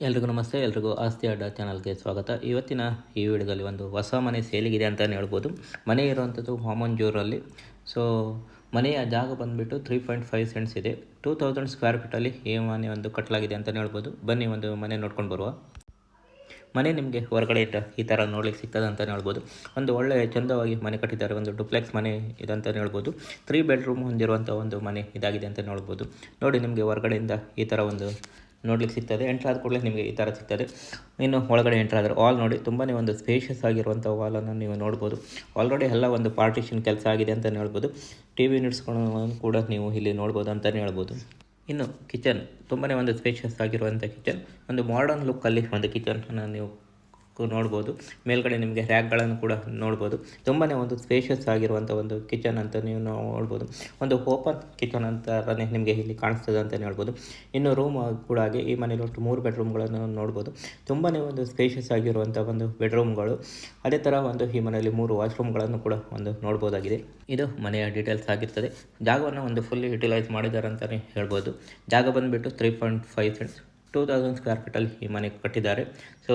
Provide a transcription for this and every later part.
ಎಲ್ರಿಗೂ ನಮಸ್ತೆ. ಎಲ್ರಿಗೂ ಆಸ್ತಿ ಅಡ್ಡ ಚಾನಲ್ಗೆ ಸ್ವಾಗತ. ಇವತ್ತಿನ ಈ ವಿಡಿಯೋದಲ್ಲಿ ಒಂದು ಹೊಸ ಮನೆ ಸೇಲಿಗಿದೆ ಅಂತಲೇ ಹೇಳ್ಬೋದು. ಮನೆ ಇರುವಂಥದ್ದು ವಾಮಂಜೂರಲ್ಲಿ. ಸೊ ಮನೆಯ ಜಾಗ ಬಂದುಬಿಟ್ಟು 3.5 ಸೆಂಟ್ಸ್ ಇದೆ. 2000 ಸ್ಕ್ವೇರ್ ಫೀಟಲ್ಲಿ ಈ ಮನೆ ಒಂದು ಕಟ್ಟಲಾಗಿದೆ ಅಂತಲೇ ಹೇಳ್ಬೋದು. ಬನ್ನಿ ಒಂದು ಮನೆ ನೋಡ್ಕೊಂಡು ಬರುವ. ಮನೆ ನಿಮಗೆ ಹೊರಗಡೆ ಈ ಥರ ನೋಡ್ಲಿಕ್ಕೆ ಸಿಗ್ತದೆ ಅಂತಲೇ ಹೇಳ್ಬೋದು. ಒಂದು ಒಳ್ಳೆಯ ಚಂದವಾಗಿ ಮನೆ ಕಟ್ಟಿದ್ದಾರೆ. ಒಂದು ಡುಪ್ಲೆಕ್ಸ್ ಮನೆ ಇದಂತಲೇ ಹೇಳ್ಬೋದು. 3 ಬೆಡ್ರೂಮ್ ಹೊಂದಿರುವಂಥ ಒಂದು ಮನೆ ಇದಾಗಿದೆ ಅಂತಲೇ ಹೇಳ್ಬೋದು. ನೋಡಿ, ನಿಮಗೆ ಹೊರಗಡೆಯಿಂದ ಈ ಥರ ಒಂದು ನೋಡ್ಲಿಕ್ಕೆ ಸಿಗ್ತದೆ. ಎಂಟ್ರ್ ಆದ ಕೂಡಲೇ ನಿಮಗೆ ಈ ಥರ ಸಿಗ್ತದೆ. ಇನ್ನು ಒಳಗಡೆ ಎಂಟ್ರ್ ಆದರೆ ವಾಲ್ ನೋಡಿ, ತುಂಬಾ ಒಂದು ಸ್ಪೇಷಿಯಸ್ ಆಗಿರುವಂಥ ವಾಲನ್ನು ನೀವು ನೋಡ್ಬೋದು. ಆಲ್ರೆಡಿ ಎಲ್ಲ ಒಂದು ಪಾರ್ಟಿಷನ್ ಕೆಲಸ ಆಗಿದೆ ಅಂತಲೇ ಹೇಳ್ಬೋದು. ಟಿ ವಿ ಯೂನಿಟ್ಸ್ಗಳನ್ನು ಕೂಡ ನೀವು ಇಲ್ಲಿ ನೋಡ್ಬೋದು ಅಂತಲೇ ಹೇಳ್ಬೋದು. ಇನ್ನು ಕಿಚನ್ ತುಂಬಾ ಒಂದು ಸ್ಪೇಷಿಯಸ್ ಆಗಿರುವಂಥ ಕಿಚನ್. ಒಂದು ಮಾಡರ್ನ್ ಲುಕ್ಕಲ್ಲಿ ಒಂದು ಕಿಚನನ್ನು ನೀವು ನೋಡ್ಬೋದು. ಮೇಲ್ಗಡೆ ನಿಮಗೆ ರ್ಯಾಕ್ಗಳನ್ನು ಕೂಡ ನೋಡ್ಬೋದು. ತುಂಬಾ ಒಂದು ಸ್ಪೇಷಿಯಸ್ ಆಗಿರುವಂಥ ಒಂದು ಕಿಚನ್ ಅಂತ ನೀವು ನೋಡ್ಬೋದು. ಒಂದು ಓಪನ್ ಕಿಚನ್ ಅಂತಲೇ ನಿಮಗೆ ಇಲ್ಲಿ ಕಾಣಿಸ್ತದೆ ಅಂತಲೇ ಹೇಳ್ಬೋದು. ಇನ್ನು ರೂಮ್ ಕೂಡ ಹಾಗೆ ಈ ಮನೇಲಿ ಒಟ್ಟು 3 ಬೆಡ್ರೂಮ್ಗಳನ್ನು ನೋಡ್ಬೋದು. ತುಂಬಾ ಒಂದು ಸ್ಪೇಷಿಯಸ್ ಆಗಿರುವಂಥ ಒಂದು ಬೆಡ್ರೂಮ್ಗಳು. ಅದೇ ಥರ ಒಂದು ಈ ಮನೆಯಲ್ಲಿ 3 ವಾಶ್ರೂಮ್ಗಳನ್ನು ಕೂಡ ಒಂದು ನೋಡ್ಬೋದಾಗಿದೆ. ಇದು ಮನೆಯ ಡೀಟೇಲ್ಸ್ ಆಗಿರ್ತದೆ. ಜಾಗವನ್ನು ಒಂದು ಫುಲ್ಲಿ ಯುಟಿಲೈಸ್ ಮಾಡಿದ್ದಾರೆ ಅಂತಲೇ ಹೇಳ್ಬೋದು. ಜಾಗ ಬಂದುಬಿಟ್ಟು 3.5 ಸೆಂಟ್ಸ್, 2000 ಸ್ಕ್ವೇರ್ ಫೀಟಲ್ಲಿ ಈ ಮನೆ ಕಟ್ಟಿದ್ದಾರೆ. ಸೊ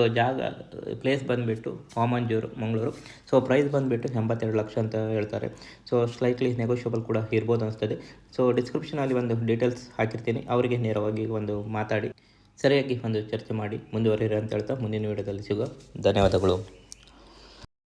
ಪ್ಲೇಸ್ ಬಂದುಬಿಟ್ಟು ವಾಮಂಜೂರು, ಮಂಗಳೂರು. ಸೊ ಪ್ರೈಸ್ ಬಂದುಬಿಟ್ಟು 82 ಲಕ್ಷ ಅಂತ ಹೇಳ್ತಾರೆ. ಸೊ ಸ್ಲೈಟ್ಲಿ ನೆಗೋಷಿಯಬಲ್ ಕೂಡ ಇರ್ಬೋದು ಅನಿಸ್ತದೆ. ಸೊ ಡಿಸ್ಕ್ರಿಪ್ಷನಲ್ಲಿ ಒಂದು ಡೀಟೇಲ್ಸ್ ಹಾಕಿರ್ತೀನಿ, ಅವರಿಗೆ ನೇರವಾಗಿ ಒಂದು ಮಾತಾಡಿ ಸರಿಯಾಗಿ ಒಂದು ಚರ್ಚೆ ಮಾಡಿ ಮುಂದುವರಿರಿ ಅಂತ ಹೇಳ್ತಾ ಮುಂದಿನ ವಿಡಿಯೋದಲ್ಲಿ ಸಿಗೋ. ಧನ್ಯವಾದಗಳು.